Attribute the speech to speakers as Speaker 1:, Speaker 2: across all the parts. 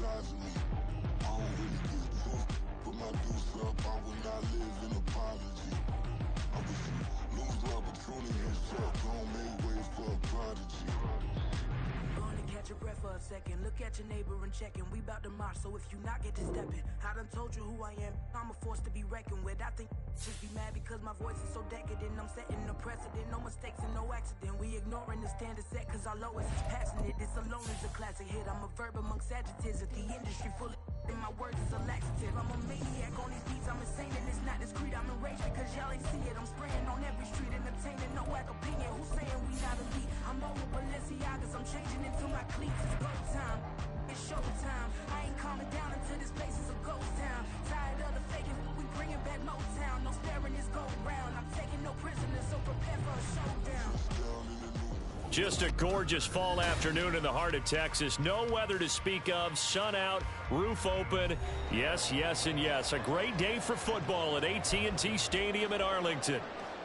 Speaker 1: sides of me. I don't really give a fuck. Put my deuce up, I will not live in apology. I wish you lose the opportunity and suck. Don't make way for a prodigy.
Speaker 2: Only catch your breath for a second. Look at your neighbor and check him. We bout to march, so if you not, get to stepping. I done told you who I am. I'm a force to be reckoned with. I think just be mad because my voice is so decadent. I'm setting the precedent. No mistakes and no accident. We ignoring the standard set cause our lowest is passionate. This alone is a classic hit. I'm a verb amongst adjectives. If the industry full of and my words is a laxative. I'm a maniac on these beats. I'm insane and it's not discreet. I'm enraged because y'all ain't see it. I'm spraying on every street and obtaining no opinion. Who's saying we not elite? I'm over Balenciagas. I'm changing into my cleats. It's go time. It's show time. I ain't calming down until this place is a ghost town. Tired of the faking. We bringing back Motown. No sparing this gold round. I'm taking no prisoners, so prepare for a showdown.
Speaker 3: Just a gorgeous fall afternoon in the heart of Texas. No weather to speak of. Sun out, roof open. Yes, yes, and yes. A great day for football at AT&T Stadium in Arlington.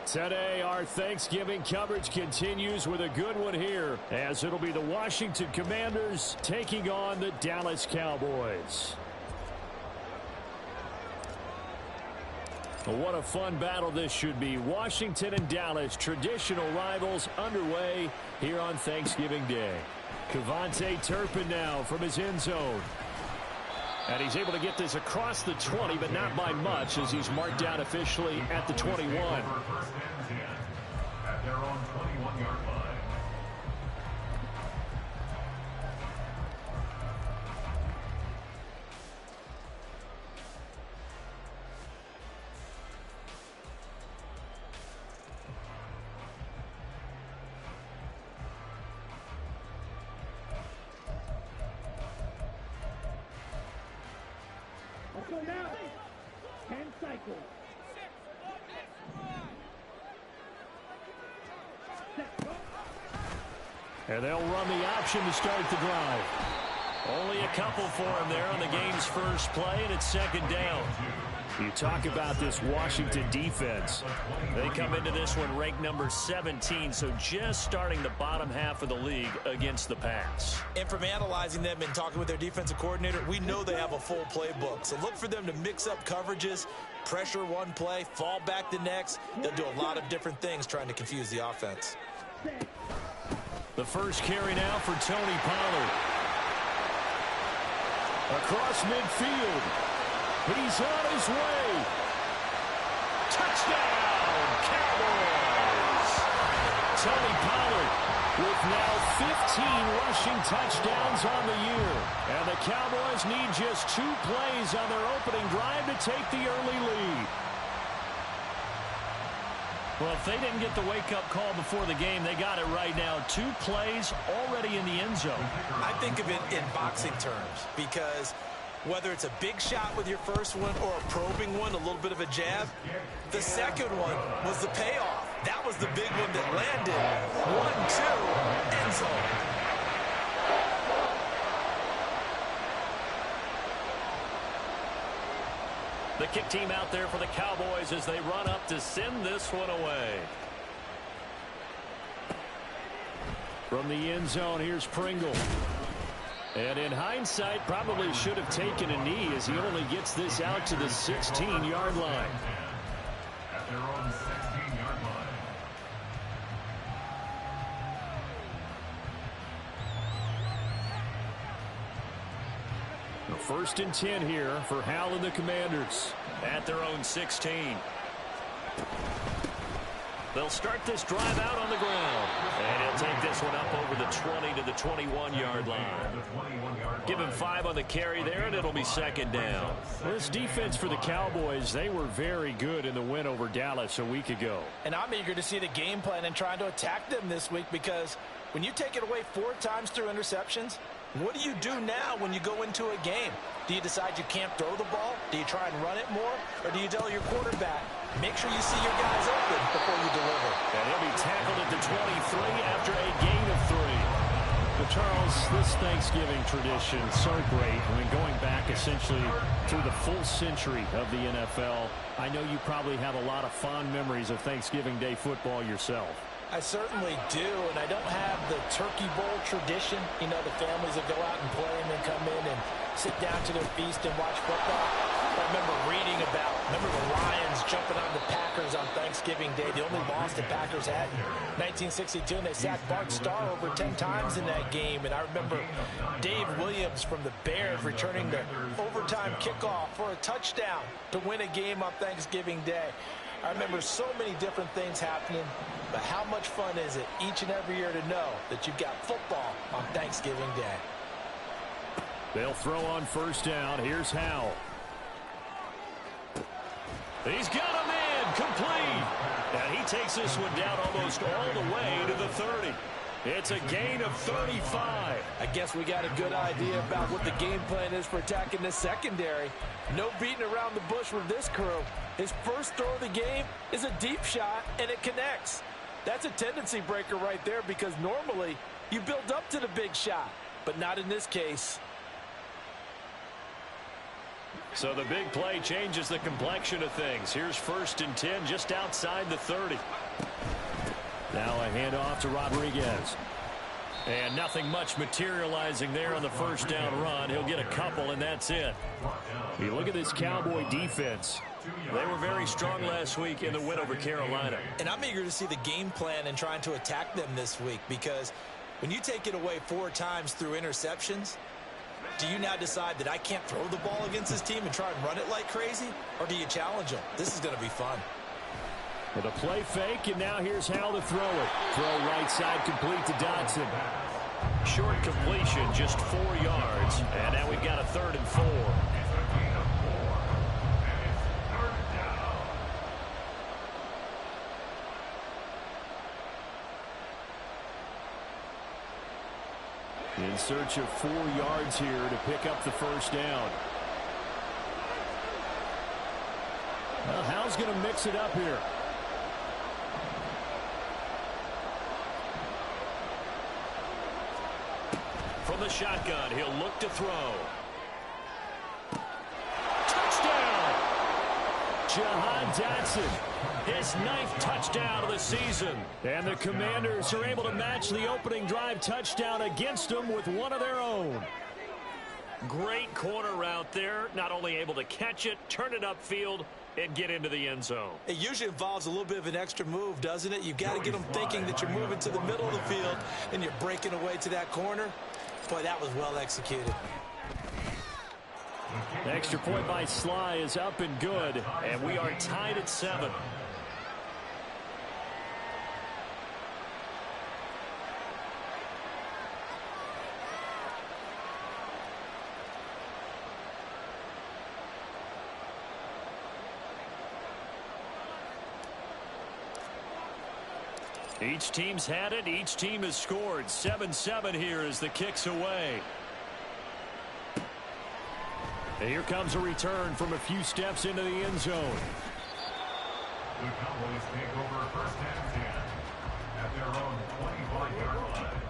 Speaker 3: Today, our Thanksgiving coverage continues with a good one here, as it'll be the Washington Commanders taking on the Dallas Cowboys. What a fun battle this should be. Washington and Dallas, traditional rivals, underway here on Thanksgiving Day. Kevontae Turpin now from his end zone. And he's able to get this across the 20, but not by much, as he's marked down officially at the 21.
Speaker 4: At their own 21-yard line.
Speaker 5: Go now. 10 cycles.
Speaker 3: And they'll run the option to start the drive. Only a couple for him there on the game's first play, and it's second down. You talk about this Washington defense. They come into this one ranked number 17, so just starting the bottom half of the league against the pass.
Speaker 6: And from analyzing them and talking with their defensive coordinator, we know they have a full playbook. So look for them to mix up coverages, pressure one play, fall back the next. They'll do a lot of different things trying to confuse the offense.
Speaker 3: The first carry now for Tony Pollard. Across midfield. He's on his way. Touchdown, Cowboys. Tony Pollard with now 15 rushing touchdowns on the year. And the Cowboys need just 2 plays on their opening drive to take the early lead. Well, if they didn't get the wake-up call before the game, they got it right now. 2 plays already in the end zone.
Speaker 6: I think of it in boxing terms because whether it's a big shot with your first one or a probing one, a little bit of a jab, the second one was the payoff. That was the big one that landed. 1-2, end zone.
Speaker 3: The kick team out there for the Cowboys as they run up to send this one away. From the end zone, here's Pringle. And in hindsight, probably should have taken a knee as he only gets this out to the 16-yard line.
Speaker 4: At their own 16-yard line.
Speaker 3: First and 10 here for Hal and the Commanders at their own 16. They'll start this drive out on the ground. And he'll take this one up over the 20 to the 21-yard line. Give him 5 on the carry there, and it'll be second down. This defense for the Cowboys, they were very good in the win over Dallas a week ago.
Speaker 6: And I'm eager to see the game plan and trying to attack them this week because when you take it away 4 times through interceptions, what do you do now when you go into a game? Do you decide you can't throw the ball? Do you try and run it more? Or do you tell your quarterback, make sure you see your guys open before you deliver?
Speaker 3: And he'll be tackled at the 23 after a gain of 3. But Charles, this Thanksgiving tradition, so great. I mean, going back essentially through the full century of the NFL, I know you probably have a lot of fond memories of Thanksgiving Day football yourself.
Speaker 6: I certainly do, and I don't have the Turkey Bowl tradition. You know, the families that go out and play and then come in and sit down to their feast and watch football. I remember reading about, the Lions jumping on the Packers on Thanksgiving Day, the only loss the Packers had in 1962, and they sacked Bart Starr over 10 times in that game. And I remember Dave Williams from the Bears returning the overtime kickoff for a touchdown to win a game on Thanksgiving Day. I remember so many different things happening, but how much fun is it each and every year to know that you've got football on Thanksgiving Day?
Speaker 3: They'll throw on first down. Here's Howell. He's got him in, complete. And he takes this one down almost all the way to the 30. It's a gain of 35.
Speaker 6: I guess we got a good idea about what the game plan is for attacking this secondary. No beating around the bush with this crew. His first throw of the game is a deep shot, and it connects. That's a tendency breaker right there, because normally you build up to the big shot, but not in this case.
Speaker 3: So the big play changes the complexion of things. Here's 1st and 10 just outside the 30. Now a handoff to Rodriguez. And nothing much materializing there on the first down run. He'll get a couple, and that's it. You look at this Cowboy defense. They were very strong last week in the win over Carolina.
Speaker 6: And I'm eager to see the game plan and trying to attack them this week, because when you take it away 4 times through interceptions, do you now decide that I can't throw the ball against this team and try and run it like crazy? Or do you challenge them? This is going to be fun.
Speaker 3: With a play fake, and now here's how to throw it. Throw right side complete to Dotson. Short completion, just 4 yards. And now we've got a 3rd and 4. In search of 4 yards here to pick up the first down. Well, Howell's going to mix it up here. From the shotgun, he'll look to throw. Touchdown! Jahan Dotson, his 9th touchdown of the season. And the Commanders are able to match the opening drive touchdown against them with one of their own. Great corner out there, not only able to catch it, turn it upfield, and get into the end zone.
Speaker 6: It usually involves a little bit of an extra move, doesn't it? You've got to get them thinking that you're moving to the middle of the field and you're breaking away to that corner. Boy, that was well executed.
Speaker 3: The extra point by Sly is up and good, and we are tied at 7. Each team's had it. Each team has scored. 7-7 here as the kick's away. And here comes a return from a few steps into the end zone.
Speaker 4: The Cowboys take over 1st and 10 at their own 21-yard line.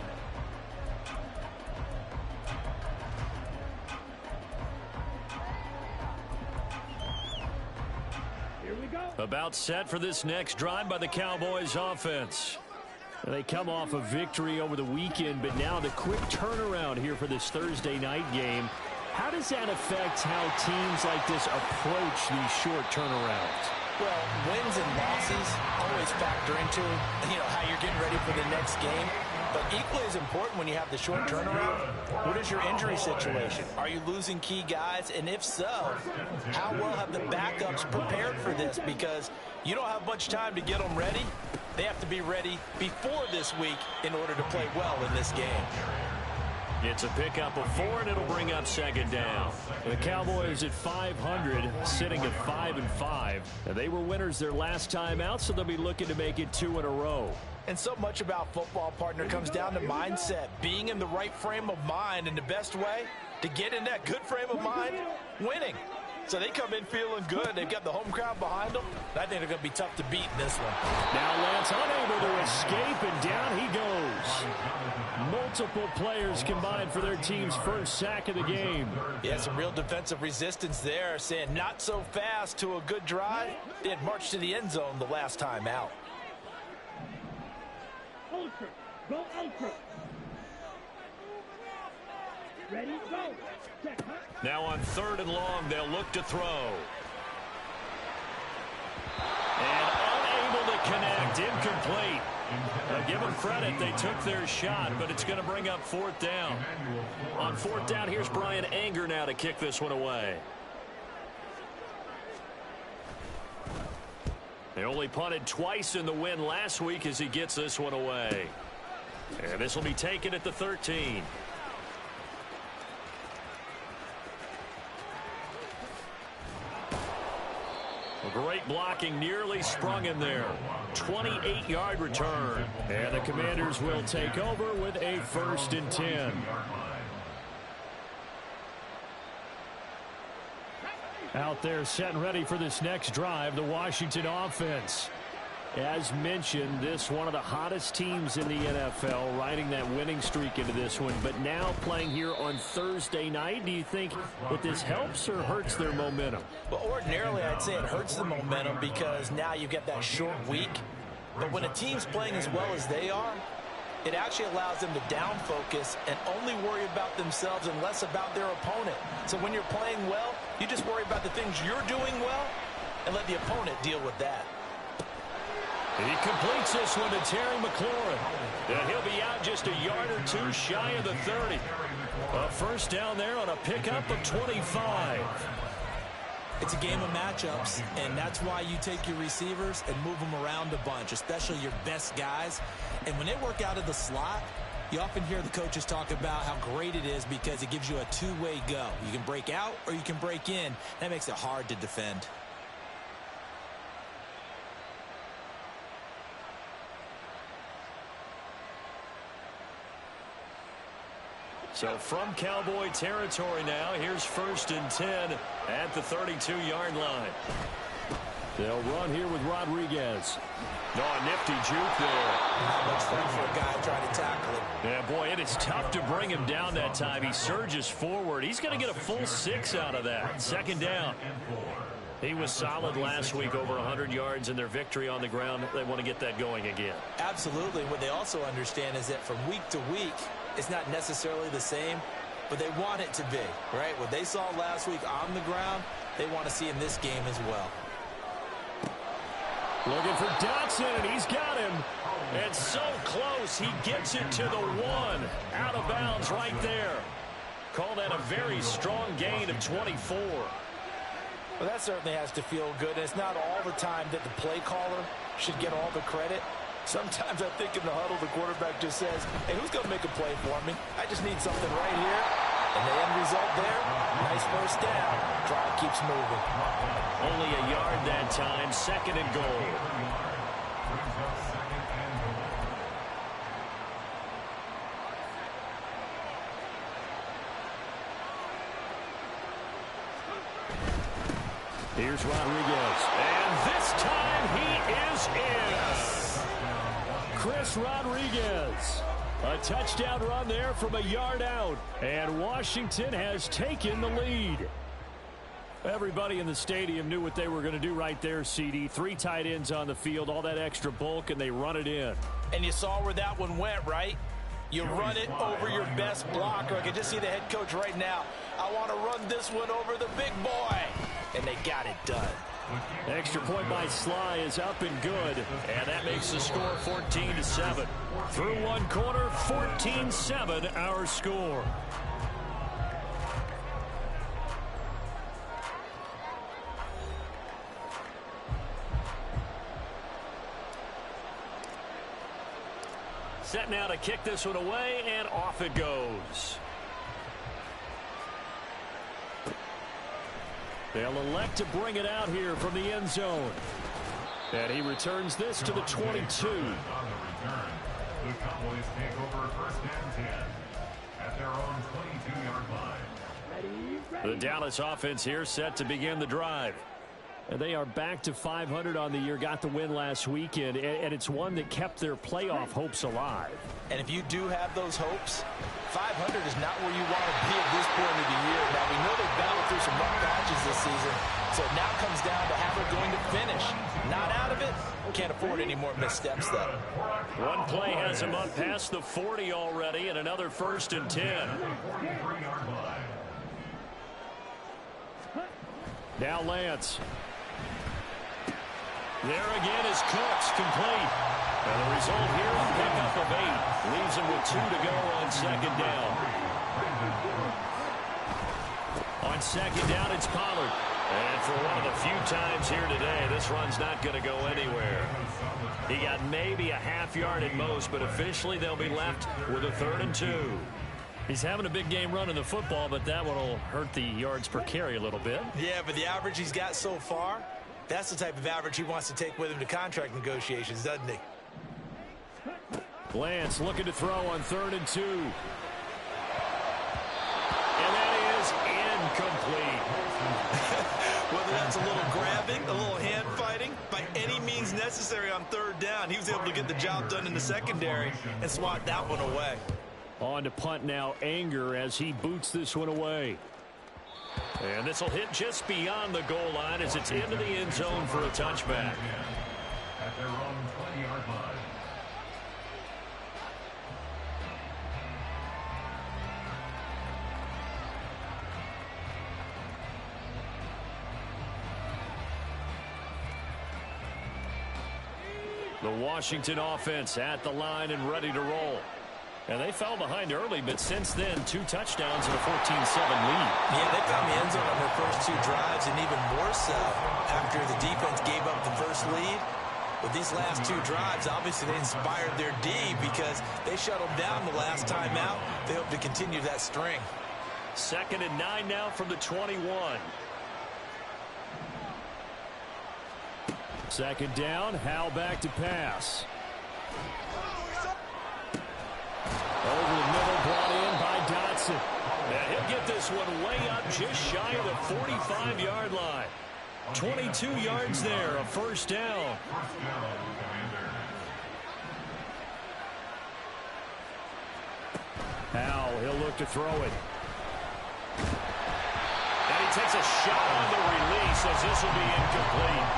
Speaker 5: Here we go.
Speaker 3: About set for this next drive by the Cowboys offense. They come off a victory over the weekend, but now the quick turnaround here for this Thursday night game. How does that affect how teams like this approach these short turnarounds?
Speaker 6: Well, wins and losses always factor into, how you're getting ready for the next game. But equally as important when you have the short turnaround, what is your injury situation? Are you losing key guys? And if so, how well have the backups prepared for this? Because you don't have much time to get them ready. They have to be ready before this week in order to play well in this game.
Speaker 3: It's a pickup of 4, and it'll bring up 2nd down. The Cowboys at 500, sitting at 5-5. And they were winners their last time out, so they'll be looking to make it 2 in a row.
Speaker 6: And so much about football, partner, comes down to mindset, being in the right frame of mind, and the best way to get in that good frame of mind, winning. So they come in feeling good. They've got the home crowd behind them. I think they're going to be tough to beat in this one.
Speaker 3: Now Lance unable to escape, and down he goes. Multiple players combined for their team's first sack of the game.
Speaker 6: Yeah, some real defensive resistance there, saying not so fast to a good drive. They had marched to the end zone the last time out.
Speaker 5: Go ultra. Ready, go. Check, huh?
Speaker 3: Now on 3rd and long, they'll look to throw. And unable to connect, incomplete. Give them credit, they took their shot, but it's going to bring up 4th down. On 4th down, here's Brian Anger now to kick this one away. They only punted twice in the win last week as he gets this one away. And this will be taken at the 13. Great blocking, nearly sprung in there. 28-yard return. And the Commanders will take over with a 1st and 10. Out there set and ready for this next drive, the Washington offense. As mentioned, this one of the hottest teams in the NFL, riding that winning streak into this one. But now playing here on Thursday night, do you think that this helps or hurts their momentum?
Speaker 6: Well, ordinarily, I'd say it hurts the momentum because now you get that short week. But when a team's playing as well as they are, it actually allows them to down focus and only worry about themselves and less about their opponent. So when you're playing well, you just worry about the things you're doing well and let the opponent deal with that.
Speaker 3: He completes this one to Terry McLaurin. And he'll be out just a yard or two shy of the 30. A 1st down there on a pickup of 25.
Speaker 7: It's a game of matchups, and that's why you take your receivers and move them around a bunch, especially your best guys. And when they work out of the slot, you often hear the coaches talk about how great it is because it gives you a two-way go. You can break out or you can break in. That makes it hard to defend.
Speaker 3: So from Cowboy territory now, here's 1st and 10 at the 32-yard line. They'll run here with Rodriguez. No, a nifty juke there.
Speaker 7: Not much fun for a guy trying to tackle him.
Speaker 3: Yeah, boy, and it's tough to bring him down that time. He surges forward. He's going to get a full 6 out of that. 2nd down. He was solid last week, over 100 yards in their victory on the ground. They want to get that going again.
Speaker 7: Absolutely. What they also understand is that from week to week, it's not necessarily the same, but they want it to be, right? What they saw last week on the ground, they want to see in this game as well.
Speaker 3: Looking for Dotson, and he's got him. And so close, he gets it to the 1. Out of bounds right there. Call that a very strong gain of 24.
Speaker 6: Well, that certainly has to feel good. And it's not all the time that the play caller should get all the credit. Sometimes I think in the huddle, the quarterback just says, hey, who's going to make a play for me? I just need something right here. And the end result there, nice 1st down. Drive keeps moving.
Speaker 3: Only a yard that time, 2nd and goal. Here's Rodriguez. And this time he is in. Chris Rodriguez. A touchdown run there from a yard out. And Washington has taken the lead. Everybody in the stadium knew what they were going to do right there, CD. 3 tight ends on the field, all that extra bulk, and they run it in.
Speaker 6: And you saw where that one went, right? You run it over your best blocker. I can just see the head coach right now. I want to run this one over the big boy. And they got it done.
Speaker 3: Extra point by Sly is up and good. And that makes the score 14-7. Through one quarter, 14-7 our score. Set now to kick this one away, and off it goes. They'll elect to bring it out here from the end zone. And he returns this to the 22.
Speaker 4: The Cowboys take over 1st and 10 at their own 22-yard line.
Speaker 3: The Dallas offense here set to begin the drive. And they are back to 500 on the year, got the win last weekend, and it's one that kept their playoff hopes alive.
Speaker 6: And if you do have those hopes, 500 is not where you want to be at this point of the year. Now, we know they've battled through some rough patches this season, so it now comes down to how they're going to finish. Not out of it. Can't afford any more missteps, though.
Speaker 3: One play has him up past the 40 already, and another 1st and 10. Now Lance. There again is Cooks, complete. And the result here, a pickup of 8. Leaves him with 2 to go on 2nd down. On 2nd down, it's Pollard. And for one of the few times here today, this run's not going to go anywhere. He got maybe a half yard at most, but officially they'll be left with a 3rd and 2. He's having a big game running the football, but that one will hurt the yards per carry a little bit.
Speaker 6: Yeah, but the average he's got so far, that's the type of average he wants to take with him to contract negotiations, doesn't he?
Speaker 3: Lance looking to throw on 3rd and 2. And that is incomplete.
Speaker 7: Whether that's a little grabbing, a little hand fighting, by any means necessary on 3rd down, he was able to get the job done in the secondary and swat that one away.
Speaker 3: On to punt now, Anger, as he boots this one away. And this will hit just beyond the goal line as it's into the end zone for a touchback.
Speaker 4: At their own 20-yard line.
Speaker 3: The Washington offense at the line and ready to roll. And they fell behind early, but since then, 2 touchdowns and a 14-7 lead.
Speaker 7: Yeah, they found the end zone on their first 2 drives, and even more so after the defense gave up the first lead. With these last 2 drives, obviously they inspired their D because they shut them down the last time out. They hope to continue that string.
Speaker 3: 2nd and 9 now from the 21. 2nd down, Howell back to pass. Over the middle, brought in by Dotson. And he'll get this one way up just shy of the 45-yard line. 22 yards there, a 1st down. Howell, he'll look to throw it. And he takes a shot on the release as this will be incomplete.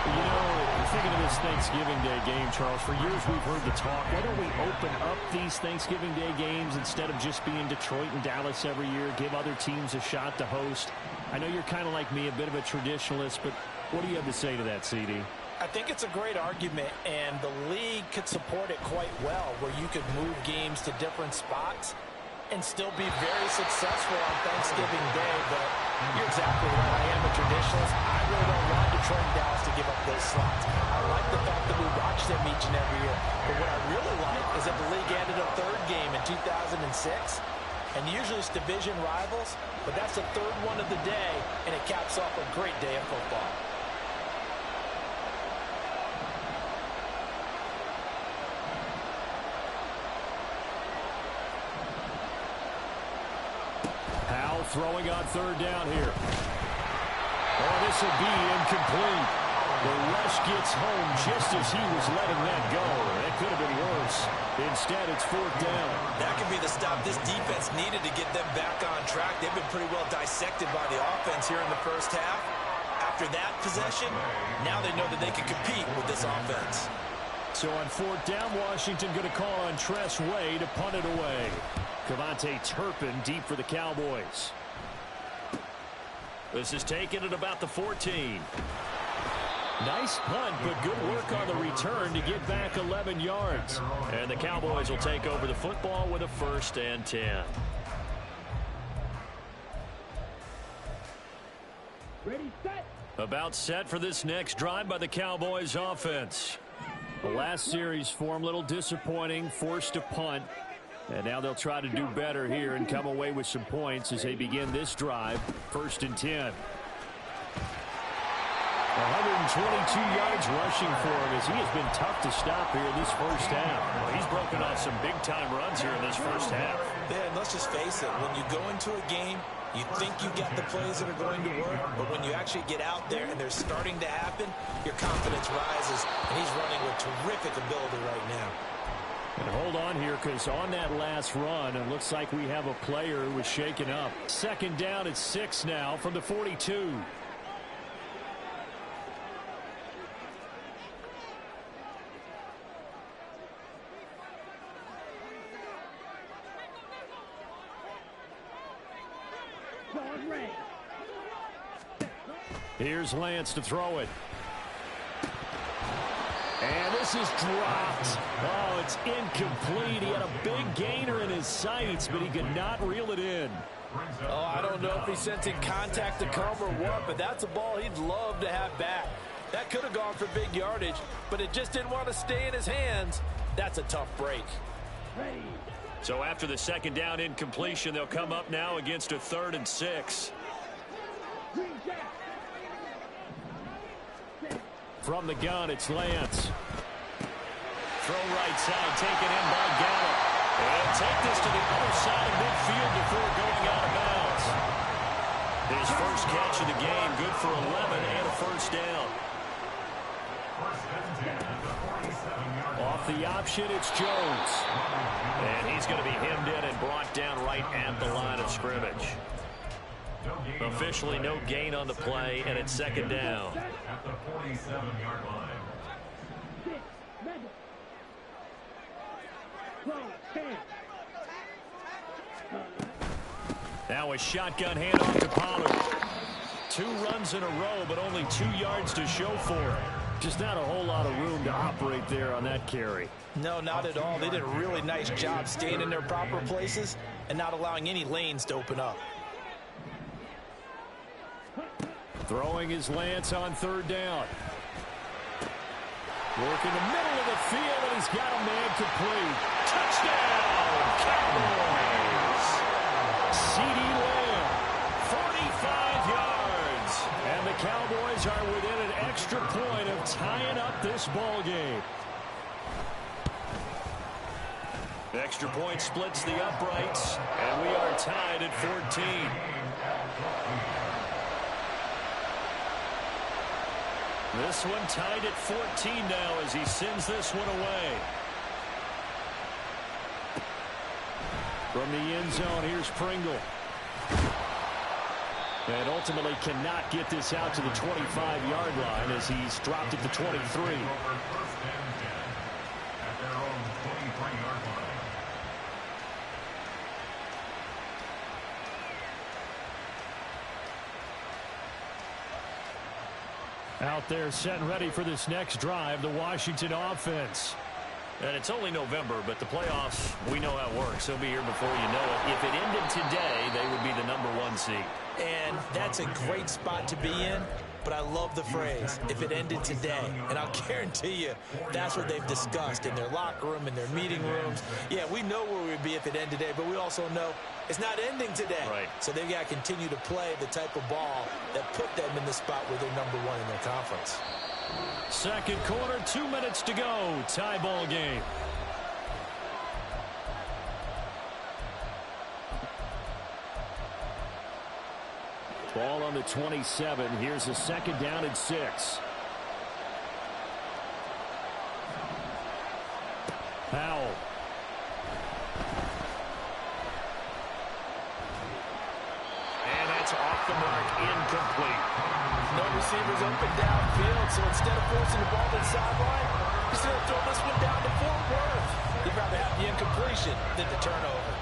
Speaker 3: You know, thinking of this Thanksgiving Day game, Charles, for years we've heard the talk, why don't we open up these Thanksgiving Day games instead of just being Detroit and Dallas every year, give other teams a shot to host? I know you're kind of like me, a bit of a traditionalist, but what do you have to say to that, CD?
Speaker 6: I think it's a great argument, and the league could support it quite well, where you could move games to different spots and still be very successful on Thanksgiving Day. But you're exactly right. I am a traditionalist. I really don't want Detroit and Dallas to give up those slots. I like the fact that we watch them each and every year. But what I really like is that the league added a 3rd game in 2006. And usually it's division rivals, but that's the 3rd one of the day, and it caps off a great day of football.
Speaker 3: Howell throwing on 3rd down here. Oh, this will be incomplete. The rush gets home just as he was letting that go. That could have been worse. Instead, it's 4th down.
Speaker 7: That could be the stop this defense needed to get them back on track. They've been pretty well dissected by the offense here in the first half. After that possession, now they know that they can compete with this offense.
Speaker 3: So on 4th down, Washington going to call on Tress Way to punt it away. Cavante Turpin deep for the Cowboys. This is taken at about the 14. Nice punt, but good work on the return to get back 11 yards. And the Cowboys will take over the football with a 1st and 10.
Speaker 5: Ready, set.
Speaker 3: About set for this next drive by the Cowboys offense. The last series for them, a little disappointing, forced to punt. And now they'll try to do better here and come away with some points as they begin this drive, 1st and 10. 122 yards rushing for him as he has been tough to stop here this first half. Well, he's broken off some big-time runs here in this first half.
Speaker 7: Yeah, and let's just face it. When you go into a game, you think you got the plays that are going to work, but when you actually get out there and they're starting to happen, your confidence rises, and he's running with terrific ability right now.
Speaker 3: And hold on here, because on that last run, it looks like we have a player who was shaken up. Second down at 6 now from the 42. Here's Lance to throw it. And this is dropped. Oh, it's incomplete. He had a big gainer in his sights, but he could not reel it in.
Speaker 6: Oh, I don't know if he's sensing contact to come or what, but that's a ball he'd love to have back. That could have gone for big yardage, but it just didn't want to stay in his hands. That's a tough break.
Speaker 3: So after the second down incompletion, they'll come up now against a 3rd and 6. From the gun, it's Lance. Throw right side, taken in by Gallup. And take this to the other side of midfield before going out of bounds. His first catch of the game, good for 11 and a first down. Off the option, it's Jones. And he's going to be hemmed in and brought down right at the line of scrimmage. Officially no gain on the play, and it's second down.
Speaker 4: At the 47-yard line.
Speaker 3: Now a shotgun handoff to Pollard. 2 runs in a row, but only 2 yards to show for it. Just not a whole lot of room to operate there on that carry.
Speaker 7: No, not at all. They did a really nice job staying in their proper places and not allowing any lanes to open up.
Speaker 3: Throwing his Lance on 3rd down. Working the middle of the field, and he's got a man complete. Touchdown, Cowboys! C.D. Lamb, 45 yards. And the Cowboys are within an extra point of tying up this ball game. The extra point splits the uprights, and we are tied at 14. This one tied at 14 now as he sends this one away. From the end zone, here's Pringle. And ultimately cannot get this out to the 25-yard line as he's dropped at the 23. Out there set and ready for this next drive, the Washington offense. And it's only November, but the playoffs, we know how it works. They'll be here before you know it. If it ended today, they would be the #1 seed.
Speaker 7: And that's a great spot to be in, but I love the phrase, if it ended today. And I'll guarantee you, that's what they've discussed in their locker room, in their meeting rooms. Yeah, we know where we'd be if it ended today, but we also know it's not ending today.
Speaker 3: Right.
Speaker 7: So they've got to continue to play the type of ball that put them in the spot where they're #1 in their conference.
Speaker 3: Second quarter, 2 minutes to go. Tie ball game. Ball on the 27. Here's a second down and 6. Powell. And that's off the mark, incomplete.
Speaker 6: No receivers open downfield, so instead of forcing the ball to the sideline, he's going to throw this one down to Fort Worth. He'd rather have the incompletion than the turnover.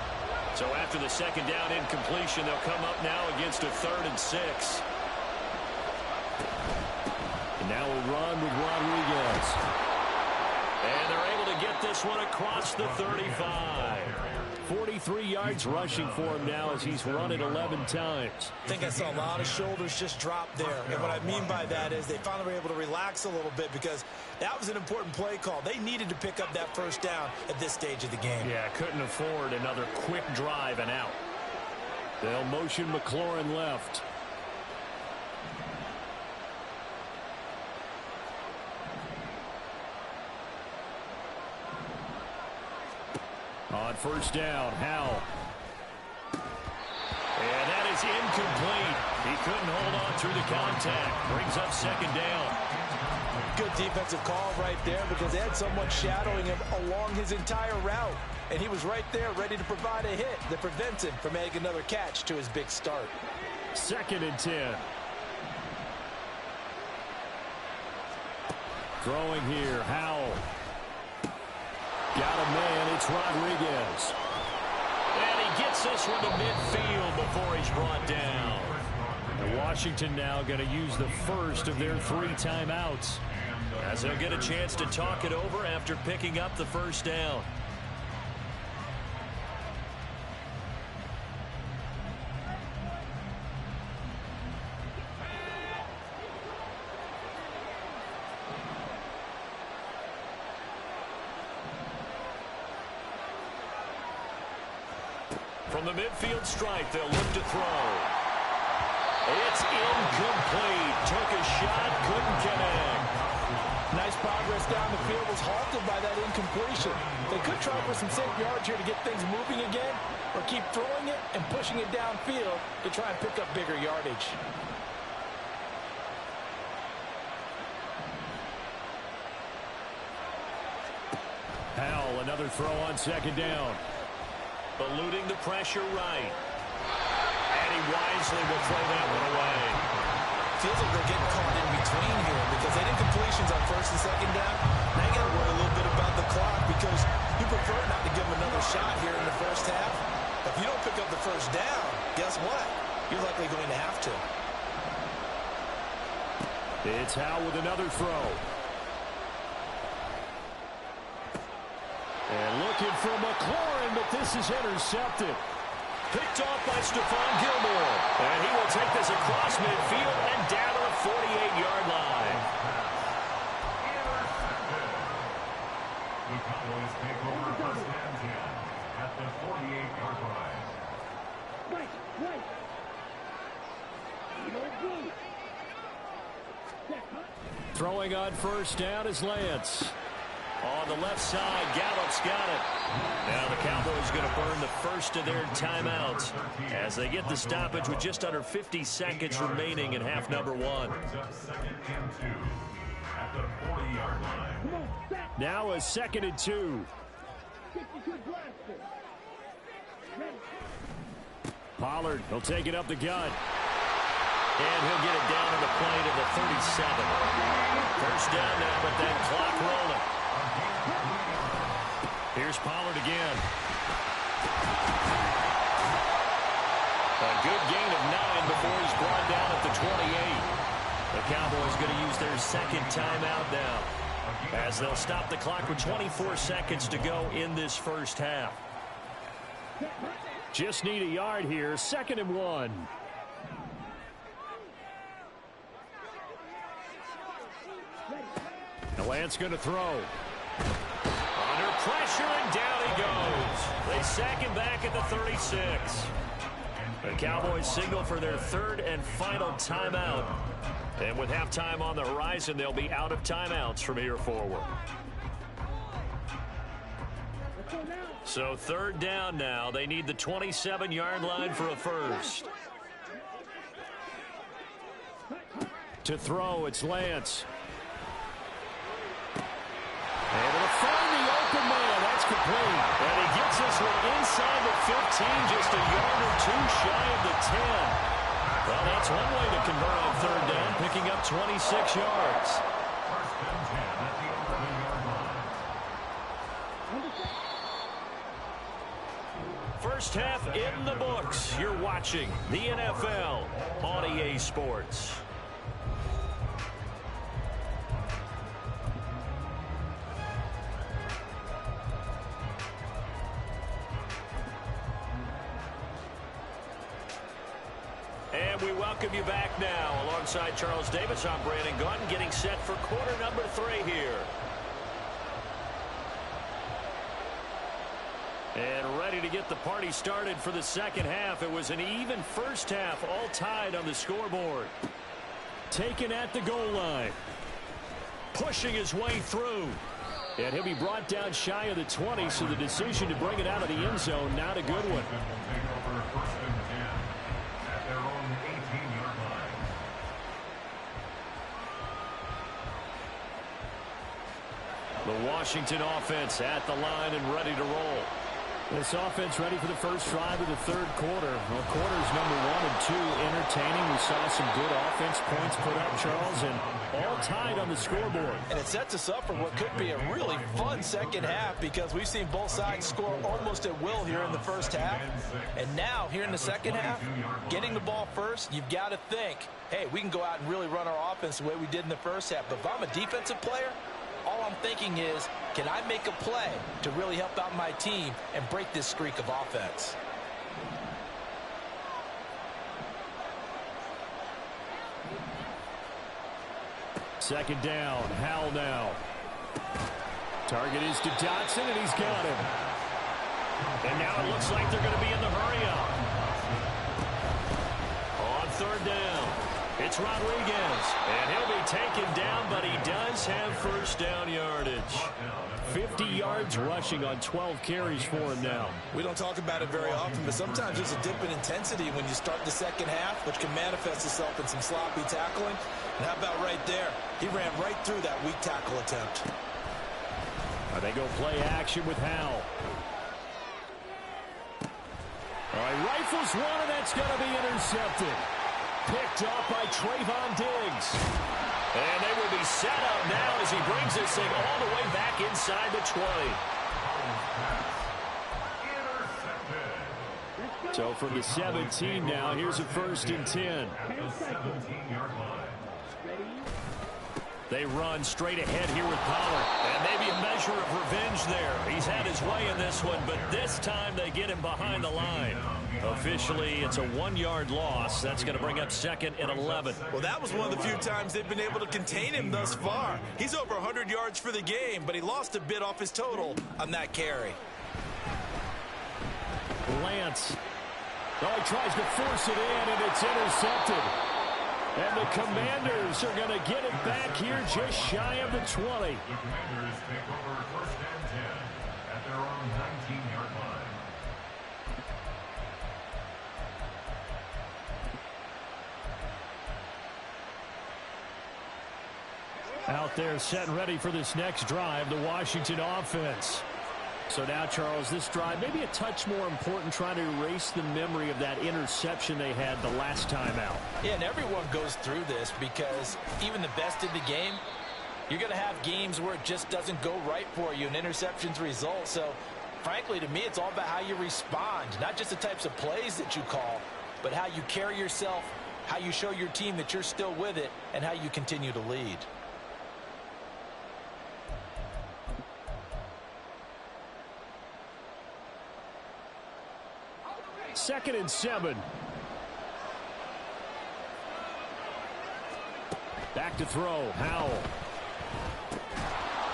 Speaker 3: So after the second down incompletion, they'll come up now against a 3rd and 6. And now we'll run with Rodriguez. And they're able to get this one across the 35. 43 yards rushing for him now as he's run it 11 times.
Speaker 7: I think I saw a lot of shoulders just drop there. And what I mean by that is they finally were able to relax a little bit because that was an important play call. They needed to pick up that first down at this stage of the game.
Speaker 3: Yeah, couldn't afford another quick drive and out. They'll motion McLaurin left. On first down, Howell. And that is incomplete. He couldn't hold on through the contact. Brings up second down.
Speaker 6: Good defensive call right there because they had someone shadowing him along his entire route. And he was right there ready to provide a hit that prevents him from making another catch to his big start.
Speaker 3: 2nd and 10. Throwing here, Howell. Got a man, it's Rodriguez. And he gets this one to midfield before he's brought down. And Washington now going to use the first of their 3 timeouts, as they'll get a chance to talk it over after picking up the first down. From the midfield stripe, they'll look to throw. It's incomplete. Took a shot, couldn't connect.
Speaker 6: Nice progress down the field, was halted by that incompletion. They could try for some safe yards here to get things moving again, or keep throwing it and pushing it downfield to try and pick up bigger yardage.
Speaker 3: Howell, another throw on second down. Eluding the pressure right. And he wisely will throw that one away.
Speaker 6: Feels like they're getting caught in between here because they did completions on first and second down. Now you got to worry a little bit about the clock because you prefer not to give them another shot here in the first half. If you don't pick up the first down, guess what? You're likely going to have to.
Speaker 3: It's Howell with another throw. And looking for McLaurin, but this is intercepted. Picked off by Stephon Gilmore. And he will take this across midfield and down to the 48-yard line.
Speaker 4: The Cowboys take over first and 10 at the 48-yard line.
Speaker 5: Right.
Speaker 3: Throwing on first down is Lance. On the left side, Gallup's got it. Now the Cowboys going to burn the first of their timeouts as they get the stoppage with just under 50 seconds remaining in half number 1. Now a 2nd and 2. Pollard, he'll take it up the gut. And he'll get it down to the plate of the 37. First down now, but that clock rolling. Here's Pollard again. A good gain of 9 before he's brought down at the 28. The Cowboys going to use their 2nd timeout now, as they'll stop the clock with 24 seconds to go in this first half. Just need a yard here. 2nd and 1. Lance going to throw. Under pressure, and down he goes. They sack him back at the 36. The Cowboys signal for their 3rd and final timeout. And with halftime on the horizon, they'll be out of timeouts from here forward. So 3rd down now. They need the 27-yard line for a first. To throw, it's Lance. Able to find the open man. That's complete. And he gets this one inside the 15, just a yard or 2 shy of the 10. Well, that's one way to convert on 3rd down, picking up 26 yards. First half in the books. You're watching the NFL on EA Sports. And we welcome you back now. Alongside Charles Davis, I'm Brandon Gaudin, getting set for quarter number 3 here. And ready to get the party started for the second half. It was an even first half, all tied on the scoreboard. Taken at the goal line. Pushing his way through. And he'll be brought down shy of the 20, so the decision to bring it out of the end zone, not a good one. The Washington offense at the line and ready to roll. This offense ready for the first drive of the third quarter. Well, quarters number 1 and 2 entertaining. We saw some good offense points put up, Charles, and all tied on the scoreboard.
Speaker 6: And it sets us up for what could be a really fun second half because we've seen both sides score almost at will here in the first half. And now, here in the second half, getting the ball first, you've got to think, hey, we can go out and really run our offense the way we did in the first half. But if I'm a defensive player, all I'm thinking is, can I make a play to really help out my team and break this streak of offense?
Speaker 3: Second down, Howell now. Target is to Dotson, and he's got him. And now it looks like they're going to be in the hurry-up. On third down, it's Rodriguez. And he'll be taken down, but he does have first down yardage. 50 yards rushing on 12 carries for him now.
Speaker 7: We don't talk about it very often, but sometimes there's a dip in intensity when you start the second half, which can manifest itself in some sloppy tackling. And how about right there? He ran right through that weak tackle attempt.
Speaker 3: They go play action with Howell. All right, rifles one, and that's going to be intercepted. Picked off by Trayvon Diggs. And they will be set up now as he brings this thing all the way back inside the 20. So from the 17 now, here's a 1st and 10. They run straight ahead here with Pollard. And maybe a measure of revenge there. He's had his way in this one, but this time they get him behind the line. Officially, it's a 1-yard loss. That's going to bring up 2nd and 11.
Speaker 7: Well, that was one of the few times they've been able to contain him thus far. He's over 100 yards for the game, but he lost a bit off his total on that carry.
Speaker 3: Lance. Oh, he tries to force it in, and it's intercepted. And the Commanders are going to get it back here just shy of the 20.
Speaker 4: The Commanders take over 1st and 10 at their own 19-yard line.
Speaker 3: Out there set and ready for this next drive, the Washington offense. So now, Charles, this drive maybe a touch more important, trying to erase the memory of that interception they had the last time out.
Speaker 6: Yeah, and everyone goes through this because even the best in the game, you're going to have games where it just doesn't go right for you and interceptions result. So, frankly, to me, it's all about how you respond, not just the types of plays that you call, but how you carry yourself, how you show your team that you're still with it, and how you continue to lead.
Speaker 3: Second and 7. Back to throw. Howell.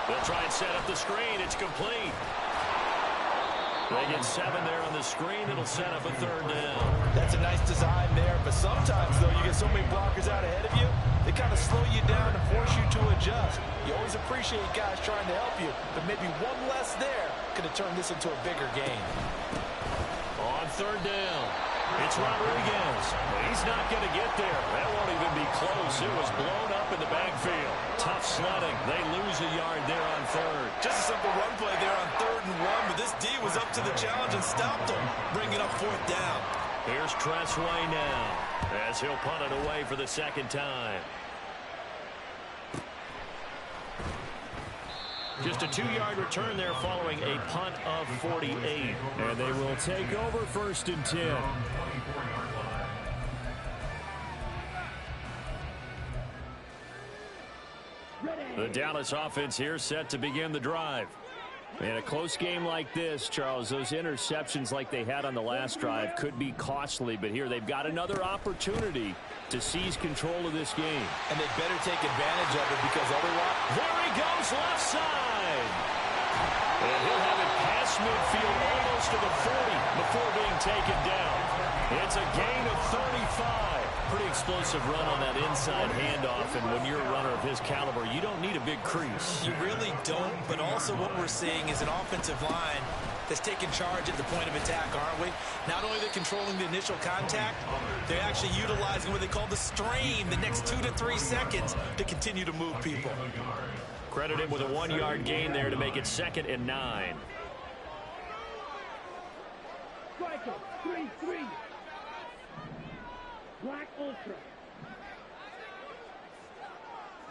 Speaker 3: They'll try and set up the screen. It's complete. They get 7 there on the screen. It'll set up a 3rd down.
Speaker 6: That's a nice design there, but sometimes, though, you get so many blockers out ahead of you, they kind of slow you down and force you to adjust. You always appreciate guys trying to help you, but maybe one less there could have turned this into a bigger game.
Speaker 3: On 3rd down, it's Rodriguez. He's not going to get there. That won't even be close. It was blown up in the backfield. Tough sledding. They lose a yard there on 3rd.
Speaker 7: Just a simple run play there on 3rd and 1, but this D was up to the challenge and stopped him, bringing up 4th down.
Speaker 3: Here's Tressway now as he'll punt it away for the 2nd time. Just a 2-yard return there following a punt of 48. And they will take over 1st and 10. The Dallas offense here set to begin the drive. In a close game like this, Charles, those interceptions like they had on the last drive could be costly. But here they've got another opportunity to seize control of this game.
Speaker 6: And they better take advantage of it because otherwise...
Speaker 3: There he goes, left side. And he'll have it past midfield almost to the 40 before being taken down. It's a gain of 35. Pretty explosive run on that inside handoff, and when you're a runner of his caliber, you don't need a big crease.
Speaker 7: You really don't, but also what we're seeing is an offensive line that's taking charge at the point of attack, aren't we? Not only are they controlling the initial contact, they're actually utilizing what they call the strain, the next 2 to 3 seconds to continue to move people.
Speaker 3: Credit him with a 1-yard gain there to make it 2nd and 9.
Speaker 5: Striker, 3-3. Black Ultra.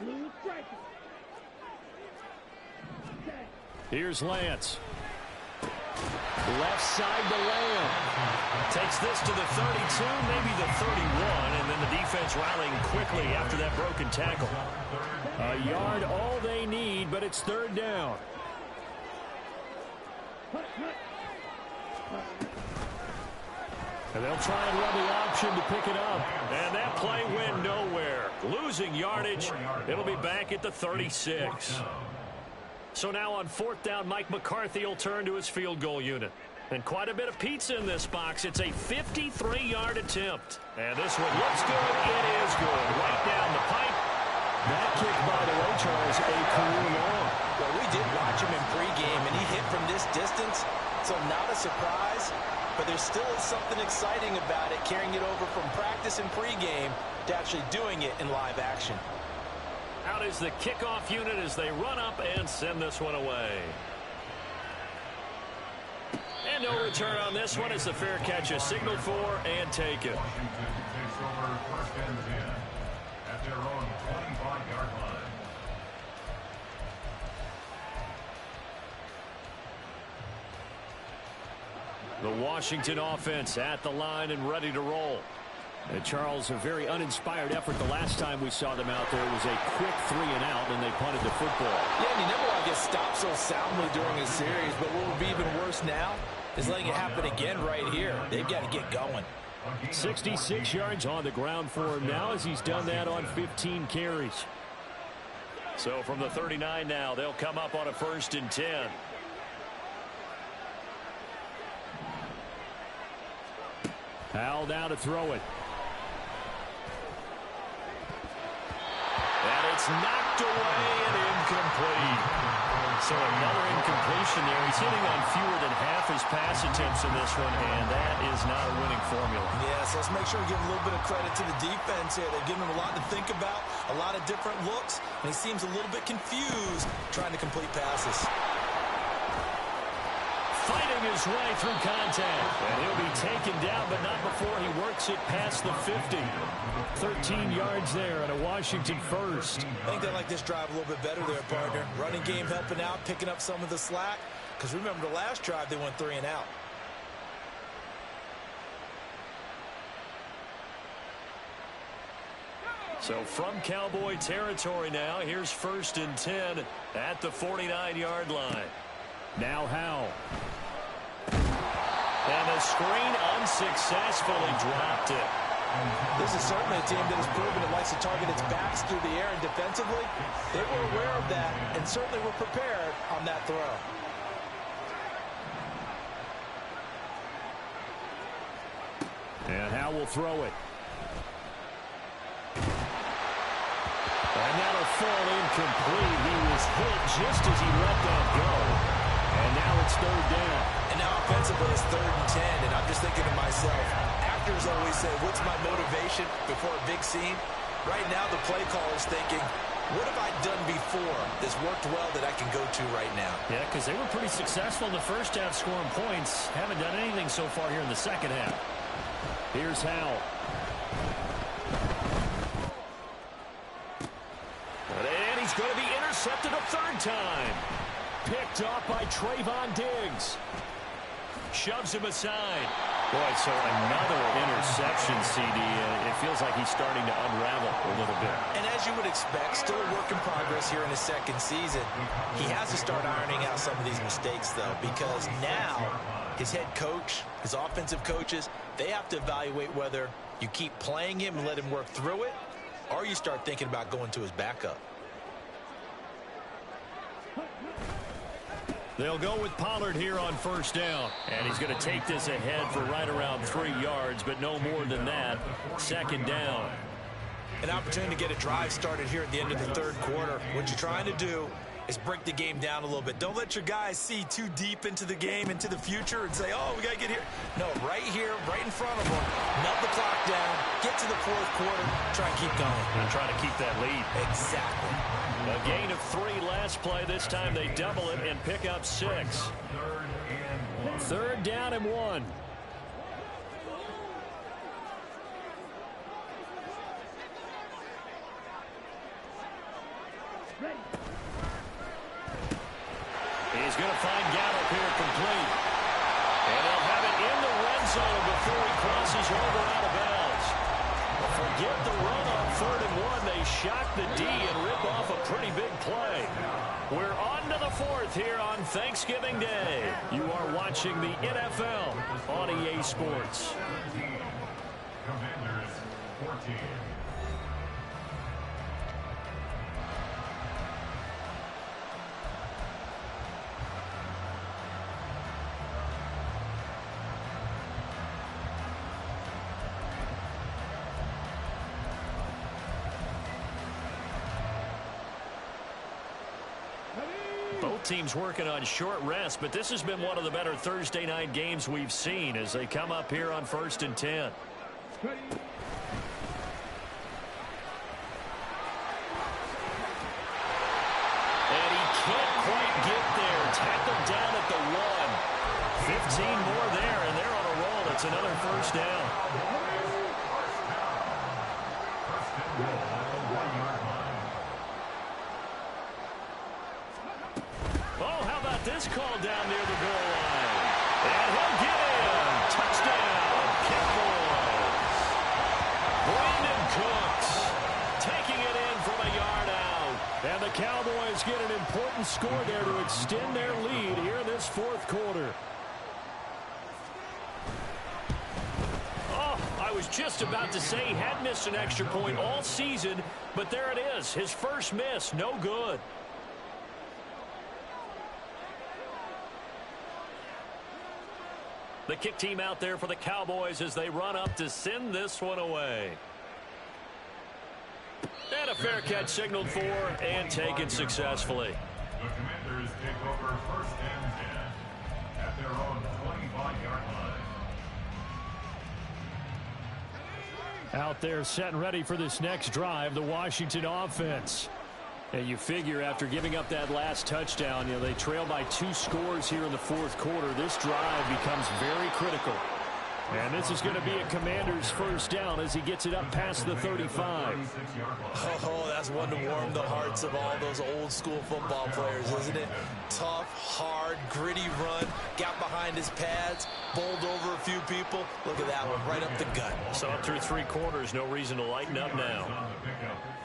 Speaker 5: Blue Striker. Set.
Speaker 3: Here's Lance. Left side to Lamb. Takes this to the 32, maybe the 31, and then the defense rallying quickly after that broken tackle. A yard all they need, but it's 3rd down. And they'll try and run the option to pick it up. And that play went nowhere. Losing yardage. It'll be back at the 36. So now on 4th down, Mike McCarthy will turn to his field goal unit. And quite a bit of pizza in this box. It's a 53-yard attempt. And this one looks good. It is good. Right down the pipe. That kick, by the way, Charles, a career long.
Speaker 7: Well, we did watch him in pregame, and he hit from this distance. So not a surprise, but there still is something exciting about it, carrying it over from practice and pregame to actually doing it in live action.
Speaker 3: Out is the kickoff unit as they run up and send this one away. And no return on this one as the fair catch is signaled for and taken.
Speaker 4: Washington takes over 1st and 10 at their own 25-yard line.
Speaker 3: The Washington offense at the line and ready to roll. And Charles, a very uninspired effort the last time we saw them out there. It was a quick 3-and-out, and they punted the football.
Speaker 7: Yeah, and you never want to get stopped so soundly during a series, but what will be even worse now is letting it happen again right here. They've got to get going.
Speaker 3: 66 yards on the ground for him now as he's done that on 15 carries. So from the 39 now, they'll come up on a 1st and 10. Powell now to throw it. And it's knocked away and incomplete. So another incompletion there. He's hitting on fewer than half his pass attempts in this one, and that is not a winning formula.
Speaker 7: Yes, let's make sure we give a little bit of credit to the defense here. They've given him a lot to think about, a lot of different looks, and he seems a little bit confused trying to complete passes.
Speaker 3: Fighting his way through contact. And he'll be taken down, but not before he works it past the 50. 13 yards there and a Washington 1st.
Speaker 7: I think they like this drive a little bit better there, partner. Running game helping out, picking up some of the slack. Because remember the last drive, they went 3-and-out.
Speaker 3: So from Cowboy territory now, here's 1st and 10 at the 49-yard line. Now Howell. And the screen unsuccessfully dropped it.
Speaker 7: This is certainly a team that has proven it likes to target its backs through the air, and defensively, they were aware of that and certainly were prepared on that throw.
Speaker 3: And Howell will throw it. And that'll fall incomplete. He was hit just as he let that go. And now it's 3rd down.
Speaker 7: And now offensively it's 3rd and 10, and I'm just thinking to myself, actors always say, what's my motivation before a big scene? Right now the play caller's thinking, what have I done before that's worked well that I can go to right now?
Speaker 3: Yeah, because they were pretty successful in the first half scoring points. Haven't done anything so far here in the second half. Here's Howell. And he's going to be intercepted a 3rd time. Picked off by Trayvon Diggs. Shoves him aside. Boy, so another interception, CD. It feels like he's starting to unravel a little bit.
Speaker 7: And as you would expect, still a work in progress here in his 2nd season. He has to start ironing out some of these mistakes, though, because now his head coach, his offensive coaches, they have to evaluate whether you keep playing him and let him work through it, or you start thinking about going to his backup.
Speaker 3: They'll go with Pollard here on first down. And he's going to take this ahead for right around 3 yards, but no more than that. Second down.
Speaker 6: An opportunity to get a drive started here at the end of the third quarter. What you're trying to do is break the game down a little bit. Don't let your guys see too deep into the game, into the future, and say, oh, we got to get here. No, right here, right in front of them. Melt the clock down, get to the fourth quarter, try and keep going.
Speaker 3: And try to keep that lead.
Speaker 6: Exactly.
Speaker 3: A gain of 3 last play. This time they double it and pick up 6. Third down and 1. He's going to find Gallup here complete. And they'll have it in the red zone before he crosses over out of bounds. Forget the run on 3rd and 1. They shock the D and rip off a pretty big play. We're on to the 4th here on Thanksgiving Day. You are watching the NFL on EA Sports.
Speaker 4: Commanders 14.
Speaker 3: Both teams working on short rest, but this has been one of the better Thursday night games we've seen as they come up here on 1st and 10.
Speaker 5: Ready.
Speaker 3: And he can't quite get there. Tackled down at the 1. 15 more there, and they're on a roll. It's another first down. Oh, how about this call down near the goal line? And he'll get in. Touchdown, Cowboys. Brandon Cooks taking it in from a yard out. And the Cowboys get an important score there to extend their lead here in this 4th quarter. Oh, I was just about to say he had missed an extra point all season, but there it is. His first miss, no good. The kick team out there for the Cowboys as they run up to send this one away. And a fair catch signaled for and taken successfully.
Speaker 4: The Commanders take over 1st and 10 at their own 25-yard line.
Speaker 3: Out there set and ready for this next drive, the Washington offense. And you figure after giving up that last touchdown, they trail by 2 scores here in the 4th quarter. This drive becomes very critical. And this is going to be a Commander's first down as he gets it up past the 35.
Speaker 6: Oh, that's one to warm the hearts of all those old school football players, isn't it? Tough, hard, gritty run, got behind his pads, bowled over a few people. Look at that one, right up the gut.
Speaker 3: So up through 3 quarters, no reason to lighten up now.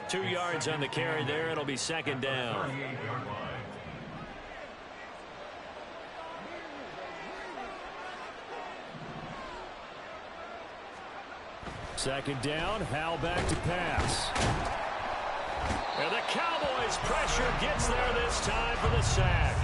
Speaker 3: 2 yards on the carry there. It'll be 2nd down. Second down, Hal back to pass. And the Cowboys pressure gets there this time for the sack.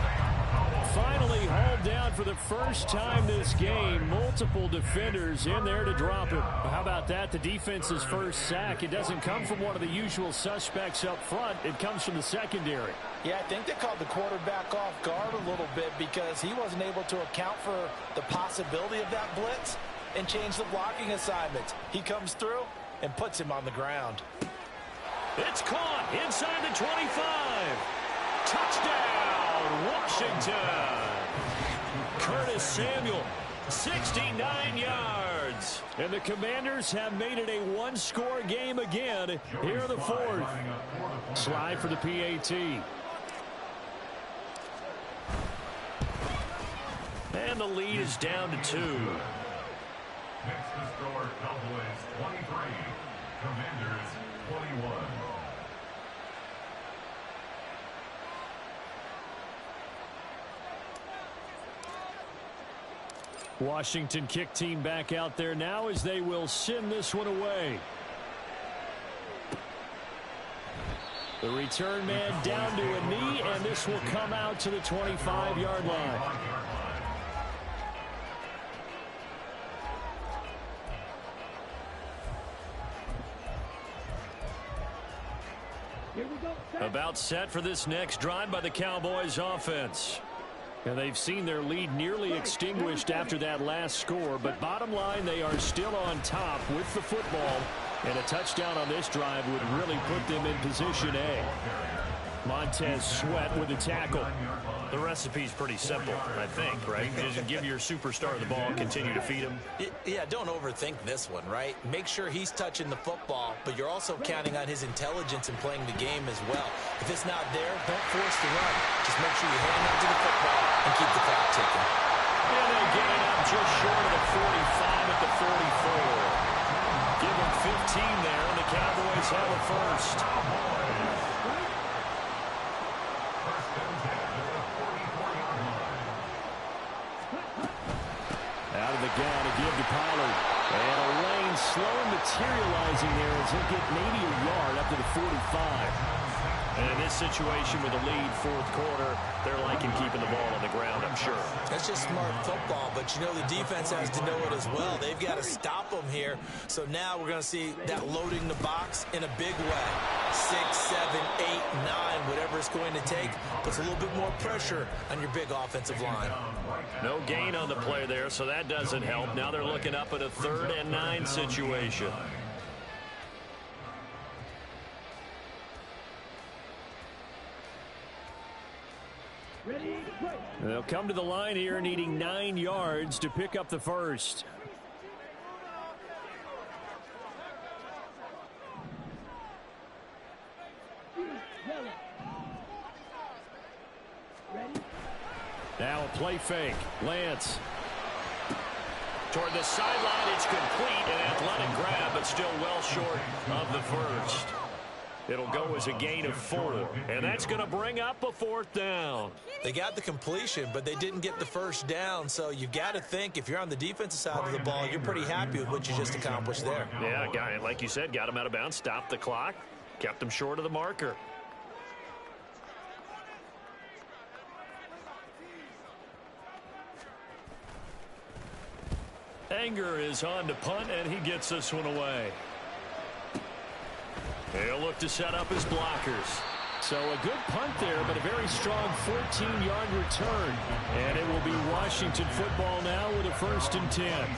Speaker 3: Finally hauled down for the first time this game. Multiple defenders in there to drop it. How about that? The defense's first sack. It doesn't come from one of the usual suspects up front. It comes from the secondary.
Speaker 6: Yeah, I think they called the quarterback off guard a little bit because he wasn't able to account for the possibility of that blitz and change the blocking assignments. He comes through and puts him on the ground.
Speaker 3: It's caught inside the 25. Touchdown, Washington. Curtis Samuel, 69 yards. And the Commanders have made it a 1-score game again here in the 4th. Slide for the PAT. And the lead is down to 2.
Speaker 4: Next to score, Cowboys 23, Commanders 21.
Speaker 3: Washington kick team back out there now as they will send this one away. The The return man down to a knee, and this will come out to the 25-yard line.
Speaker 5: Here we go.
Speaker 3: About set for this next drive by the Cowboys offense. And they've seen their lead nearly extinguished after that last score, but bottom line, they are still on top with the football, and a touchdown on this drive would really put them in position A. Montez Sweat with a tackle.
Speaker 8: The recipe's pretty simple, I think, right? Just give your superstar the ball, continue to feed him.
Speaker 7: Yeah, don't overthink this one, right? Make sure he's touching the football, but you're also counting on his intelligence in playing the game as well. If it's not there, don't force the run. Just make sure you hang on to the football and keep the clock ticking.
Speaker 3: And they get it up just short of the 45 at the 44. Give them 15 there, and the Cowboys have a first. Out of the gun to give to Pollard. And a lane slow materializing there as he'll get maybe a yard up to the 45.
Speaker 8: And in this situation with a lead, fourth quarter, they're liking keeping the ball on the ground, I'm sure.
Speaker 7: That's just smart football, but you know the defense has to know it as well. They've got to stop them here. So now we're going to see that loading the box in a big way. 6, 7, 8, 9, whatever it's going to take, puts a little bit more pressure on your big offensive line.
Speaker 3: No gain on the play there, so that doesn't help. Now they're looking up at a 3rd and 9 situation. They'll come to the line here needing 9 yards to pick up the first. Now a play fake. Lance. Toward the sideline, it's complete. An athletic grab, but still well short of the first. It'll go as a gain of 4, and that's going to bring up a 4th down.
Speaker 7: They got the completion, but they didn't get the first down, so you got to think if you're on the defensive side of the ball, you're pretty happy with what you just accomplished there.
Speaker 3: Yeah, guy, like you said, got him out of bounds, stopped the clock, kept him short of the marker. Anger is on to punt, and he gets this one away. He'll look to set up his blockers. So a good punt there, but a very strong 14-yard return. And it will be Washington football now with a 1st and 10.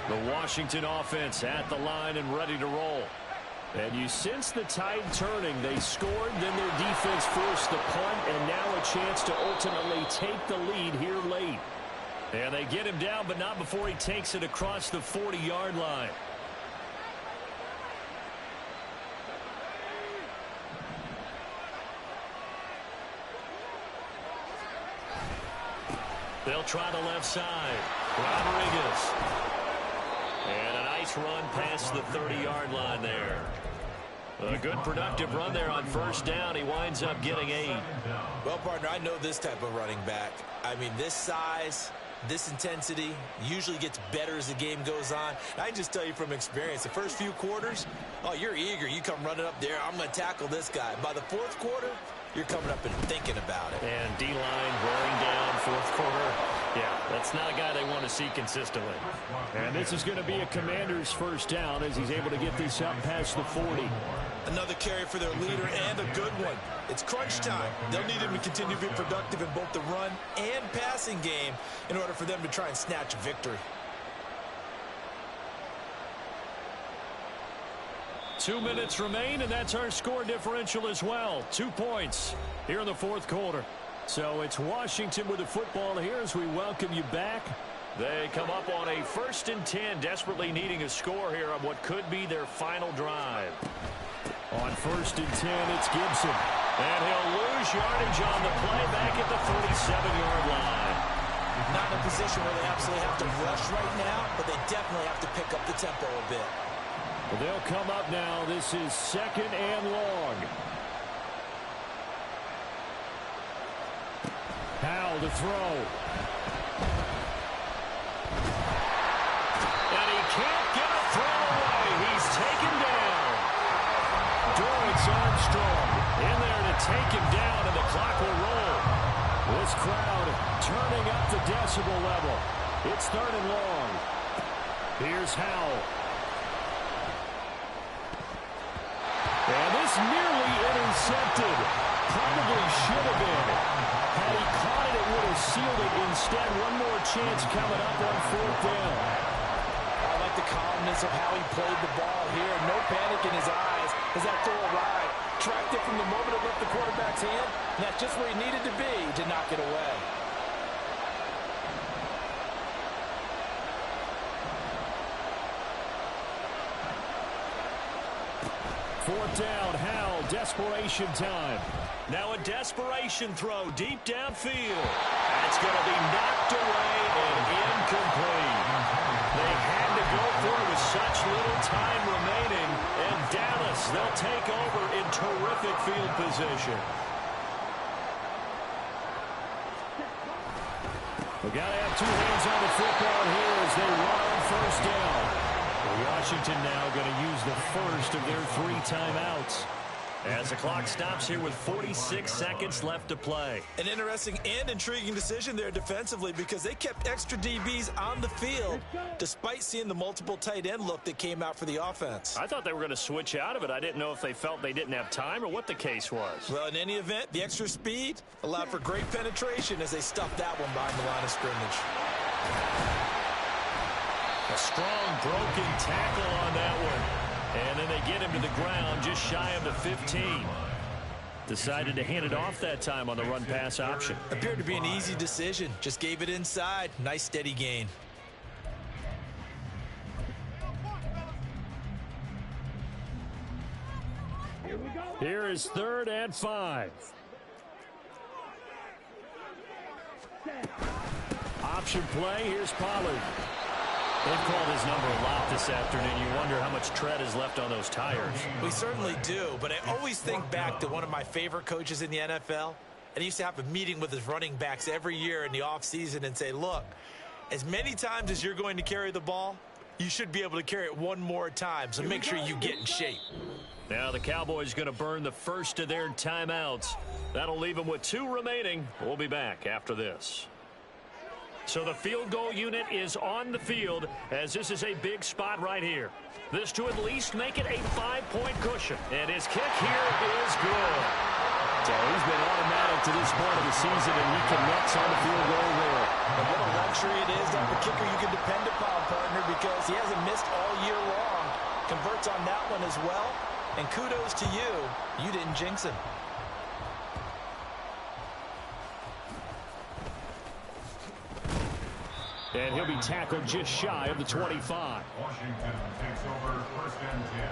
Speaker 3: The Washington offense at the line and ready to roll. And you sense the tide turning. They scored, then their defense forced the punt, and now a chance to ultimately take the lead here late. And they get him down, but not before he takes it across the 40-yard line. They'll try the left side. Rodriguez. And a nice run past the 30-yard line there. A good productive run there on 1st down. He winds up getting 8.
Speaker 7: Well, partner, I know this type of running back. I mean, this size, this intensity usually gets better as the game goes on. And I can just tell you from experience, the first few quarters, oh, you're eager. You come running up there, I'm going to tackle this guy. By the 4th quarter, you're coming up and thinking about it.
Speaker 3: And D-line wearing down 4th quarter. Yeah, that's not a guy they want to see consistently. And this is going to be a Commander's 1st down as he's able to get this up past the 40.
Speaker 7: Another carry for their leader, and a good one. It's crunch time. They'll need him to continue to be productive in both the run and passing game in order for them to try and snatch a victory.
Speaker 3: 2 minutes remain, and that's our score differential as well. 2 points here in the 4th quarter. So it's Washington with the football here as we welcome you back. They come up on a 1st and 10, desperately needing a score here on what could be their final drive. On 1st and 10, it's Gibson. And he'll lose yardage on the play back at the 37-yard line.
Speaker 7: Not in a position where they absolutely have to rush right now, but they definitely have to pick up the tempo a bit.
Speaker 3: Well, they'll come up now. This is 2nd and long. Howell to throw. And he can't get a throw away. He's taken down. Dorrance Armstrong in there to take him down, and the clock will roll. This crowd turning up the decibel level. It's 3rd and long. Here's Howell. And this nearly intercepted. Probably should have been. Had he caught it, it would have sealed it. Instead, one more chance coming up on 4th down.
Speaker 6: I like the calmness of how he played the ball here. No panic in his eyes as that throw arrived. Tracked it from the moment it left the quarterback's hand, and that's just where he needed to be to knock it away.
Speaker 3: Fourth down, Howell, desperation time. Now a desperation throw deep downfield. That's going to be knocked away and incomplete. They had to go for it with such little time remaining, and Dallas, they'll take over in terrific field position. We got to have 2 hands on the football here as they run on 1st down. Washington now going to use the first of their 3 timeouts. As the clock stops here with 46 seconds left to play.
Speaker 7: An interesting and intriguing decision there defensively because they kept extra DBs on the field despite seeing the multiple tight end look that came out for the offense.
Speaker 3: I thought they were going to switch out of it. I didn't know if they felt they didn't have time or what the case was.
Speaker 7: Well, in any event, the extra speed allowed for great penetration as they stuffed that one behind the line of scrimmage.
Speaker 3: A strong broken tackle on that one. And then they get him to the ground just shy of the 15. Decided to hand it off that time on the run-pass option.
Speaker 7: Appeared to be an easy decision. Just gave it inside. Nice steady gain.
Speaker 5: Here we go.
Speaker 3: Here is 3rd and 5. Option play. Here's Pollard. They've called his number a lot this afternoon. You wonder how much tread is left on those tires.
Speaker 7: We certainly do, but I always think back to one of my favorite coaches in the NFL, and he used to have a meeting with his running backs every year in the offseason and say, look, as many times as you're going to carry the ball, you should be able to carry it one more time, so make sure you get in shape.
Speaker 3: Now the Cowboys going to burn the first of their timeouts. That'll leave them with 2 remaining. We'll be back after this. So the field goal unit is on the field as this is a big spot right here. This to at least make it a 5-point cushion. And his kick here is good. So he's been automatic to this point of the season, and he connects on the field goal there.
Speaker 6: And what a luxury it is to have a kicker you can depend upon, partner, because he hasn't missed all year long. Converts on that one as well. And kudos to you. You didn't jinx him.
Speaker 3: And he'll be tackled just shy of the 25.
Speaker 4: Washington takes over 1st and 10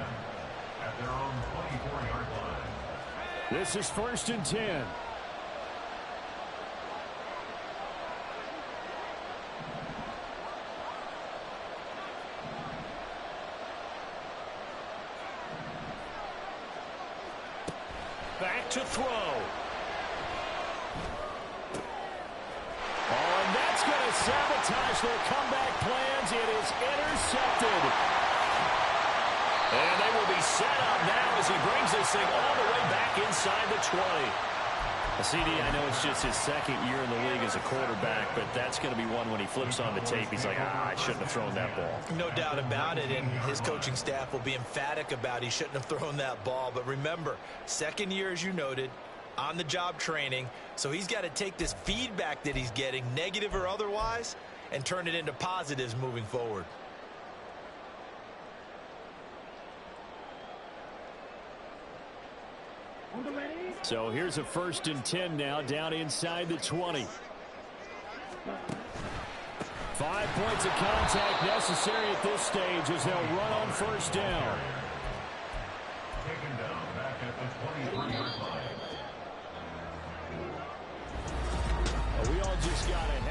Speaker 4: at their own 24-yard line.
Speaker 3: This is 1st and 10. Back to throw. Going to sabotage their comeback plans. It is intercepted. And they will be set up now as he brings this thing all the way back inside the 20. CD, I know it's just his 2nd year in the league as a quarterback, but that's going to be one when he flips on the tape. He's like, I shouldn't have thrown that ball.
Speaker 7: No doubt about it, and his coaching staff will be emphatic about he shouldn't have thrown that ball. But remember, 2nd year, as you noted, on-the-job training, so he's got to take this feedback that he's getting, negative or otherwise, and turn it into positives moving forward.
Speaker 3: So here's a 1st and 10 now, down inside the 20. 5 points of contact necessary at this stage as they'll run on 1st down.
Speaker 4: Taken down back at the 23-yard line.
Speaker 3: We all just got it.